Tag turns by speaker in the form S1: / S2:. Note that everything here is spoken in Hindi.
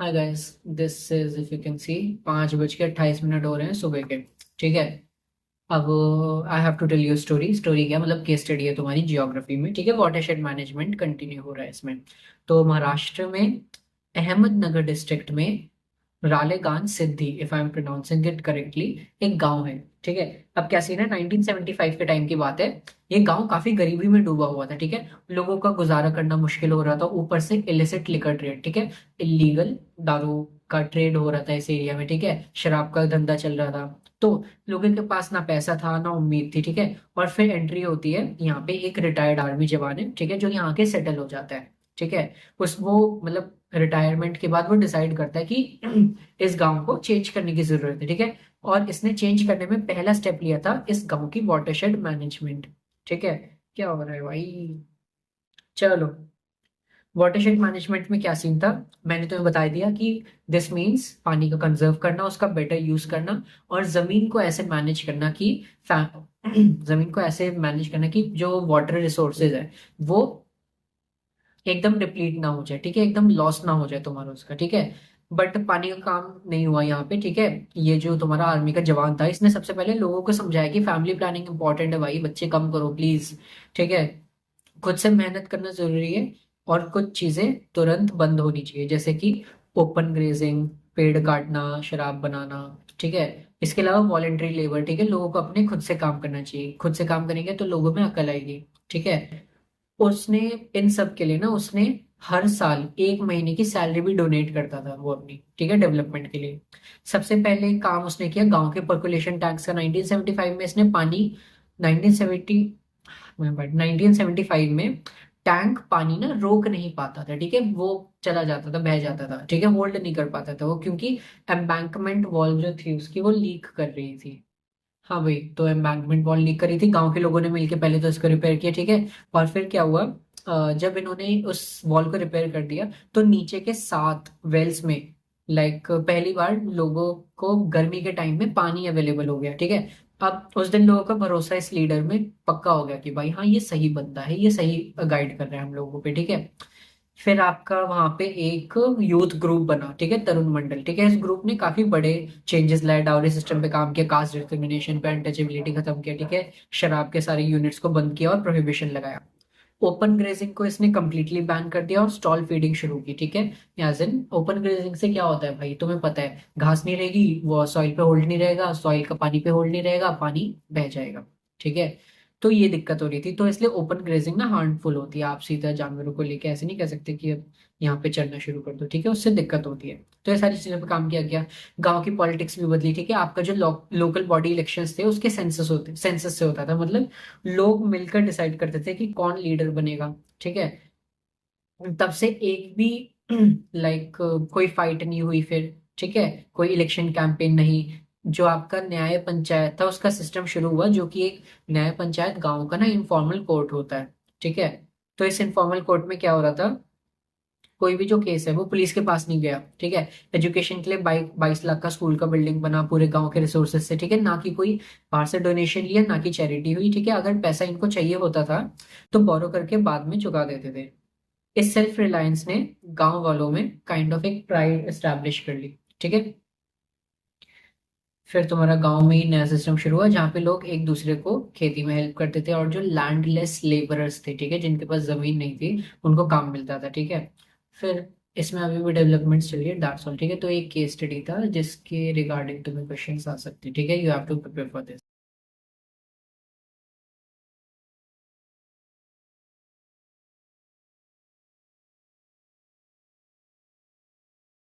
S1: Hi guys, this is if you can see 5:28 हो रहे हैं सुबह के। ठीक है। अब I have to tell you story. Story क्या मतलब, केस स्टडी है तुम्हारी जियोग्राफी में। ठीक है, वाटरशेड मैनेजमेंट कंटिन्यू हो रहा है इसमें। तो महाराष्ट्र में अहमदनगर डिस्ट्रिक्ट में Ralegan Siddhi, if I am pronouncing it correctly, एक गांव है। ठीक है। अब क्या सीन है, 1975 के टाइम की बात है। ये गांव काफी गरीबी में डूबा हुआ था। ठीक है। लोगों का गुजारा करना मुश्किल हो रहा था, ऊपर से इलिसिट लिकर ट्रेड, ठीक है, इलीगल दारू का ट्रेड हो रहा था इस एरिया में। ठीक है, शराब का धंधा चल रहा था। तो लोगों के पास ना पैसा था ना उम्मीद थी। ठीक है। और फिर एंट्री होती है यहाँ पे एक रिटायर्ड आर्मी जवान है, ठीक है, जो यहाँ के सेटल हो जाता है। ठीक है। उस वो मतलब रिटायरमेंट के बाद वो डिसाइड करता है कि इस गांव को चेंज करने की जरूरत है। ठीक है। और इसने चेंज करने में पहला स्टेप लिया था इस गांव की वाटरशेड मैनेजमेंट। ठीक है। क्या हो रहा है भाई? चलो, वाटरशेड मैनेजमेंट में क्या सीन था, मैंने तुम्हें बता दिया कि दिस मीन्स पानी का कंजर्व करना, उसका बेटर यूज करना, और जमीन को ऐसे मैनेज करना कि जमीन को ऐसे मैनेज करना कि जो वाटर रिसोर्सेज है वो एकदम डिप्लीट ना हो जाए। ठीक है, एकदम लॉस ना हो जाए तुम्हारा उसका। ठीक है। बट पानी का काम नहीं हुआ यहाँ पे। ठीक है। ये जो तुम्हारा आर्मी का जवान था, इसने सबसे पहले लोगों को समझाया कि फैमिली प्लानिंग इंपॉर्टेंट है भाई, बच्चे कम करो प्लीज। ठीक है। खुद से मेहनत करना जरूरी है। और कुछ चीजें तुरंत बंद होनी चाहिए, जैसे कि ओपन ग्रेजिंग, पेड़ काटना, शराब बनाना। ठीक है। इसके अलावा वॉलेंट्री लेबर, ठीक है, लोगों को अपने खुद से काम करना चाहिए। खुद से काम करेंगे तो लोगों में अकल आएगी। ठीक है। उसने इन सब के लिए ना, उसने हर साल 1 महीने की सैलरी भी डोनेट करता था वो अपनी, ठीक है, डेवलपमेंट के लिए। सबसे पहले काम उसने किया गांव के पर्कुलेशन टैंक्स का। 1975 में इसने पानी 1970 1975 में टैंक पानी ना रोक नहीं पाता था। ठीक है, वो चला जाता था, बह जाता था। ठीक है, होल्ड नहीं कर पाता था वो, क्योंकि एम्बैंकमेंट वॉल जो थी उसकी वो लीक कर रही थी। हाँ भाई, तो एम्बैंकमेंट वॉल लीक करी थी, गांव के लोगों ने मिलकर पहले तो इसको रिपेयर किया। ठीक है। और फिर क्या हुआ, जब इन्होंने उस वॉल को रिपेयर कर दिया तो नीचे के 7 वेल्स में पहली बार लोगों को गर्मी के टाइम में पानी अवेलेबल हो गया। ठीक है। अब उस दिन लोगों का भरोसा इस लीडर में पक्का हो गया कि भाई हाँ, ये सही बंदा है, ये सही गाइड कर रहा है हम लोगों पे। ठीक है। फिर आपका वहां पे एक यूथ ग्रुप बना, ठीक है, तरुण मंडल। ठीक है, इस ग्रुप ने काफी बड़े चेंजेस लाए, डाउरी सिस्टम पे काम किया, कास्ट डिस्क्रिमिनेशन पे, अनटचेबिलिटी खत्म किया। ठीक है। शराब के सारे यूनिट्स को बंद किया और प्रोहिबिशन लगाया। ओपन ग्रेजिंग को इसने कंप्लीटली बैन कर दिया और स्टॉल फीडिंग शुरू की। ठीक है। याज इन ओपन ग्रेजिंग से क्या होता है भाई, तुम्हें पता है, घास नहीं रहेगी, वो सॉइल पे होल्ड नहीं रहेगा, सॉइल का पानी पे होल्ड नहीं रहेगा, पानी बह जाएगा। ठीक है। तो ये दिक्कत हो रही थी, तो इसलिए ओपन ग्रेजिंग ना हार्मफुल होती है। आप सीधा जानवरों को लेके ऐसे नहीं कह सकते कि अब यहाँ पे चलना शुरू कर दो। ठीक है, उससे दिक्कत होती है। तो ये सारी चीजों पे काम किया गया। गांव की पॉलिटिक्स भी बदली। ठीक है। आपका जो लोकल बॉडी इलेक्शंस थे उसके सेंसस से होता था, मतलब लोग मिलकर डिसाइड करते थे कि कौन लीडर बनेगा। ठीक है। तब से एक भी कोई फाइट नहीं हुई फिर। ठीक है। कोई इलेक्शन कैंपेन नहीं। जो आपका न्याय पंचायत था उसका सिस्टम शुरू हुआ, जो कि एक न्याय पंचायत गांव का ना इनफॉर्मल कोर्ट होता है। ठीक है। तो इस इनफॉर्मल कोर्ट में क्या हो रहा था, कोई भी जो केस है वो पुलिस के पास नहीं गया। ठीक है। एजुकेशन के लिए 22 लाख का स्कूल का बिल्डिंग बना पूरे गांव के रिसोर्सेज से। ठीक है, ना कि कोई बाहर से डोनेशन लिया, ना कि चैरिटी हुई। ठीक है। अगर पैसा इनको चाहिए होता था तो बोरो करके बाद में चुका देते थे। इस सेल्फ रिलायंस ने गांव वालों में काइंड ऑफ एक प्राइड एस्टैब्लिश कर ली। ठीक है। फिर तुम्हारा गांव में ही नया सिस्टम शुरू हुआ, जहाँ पे लोग एक दूसरे को खेती में हेल्प करते थे, और जो लैंडलेस लेबरर्स थे, ठीक है, जिनके पास जमीन नहीं थी, उनको काम मिलता था। ठीक है। फिर इसमें अभी भी डेवलपमेंट्स चल रही है, दैट्स ऑल। ठीक है। तो एक केस स्टडी था जिसके रिगार्डिंग तुम्हें क्वेश्चंस आ सकते हैं। ठीक है, you have to prepare for this.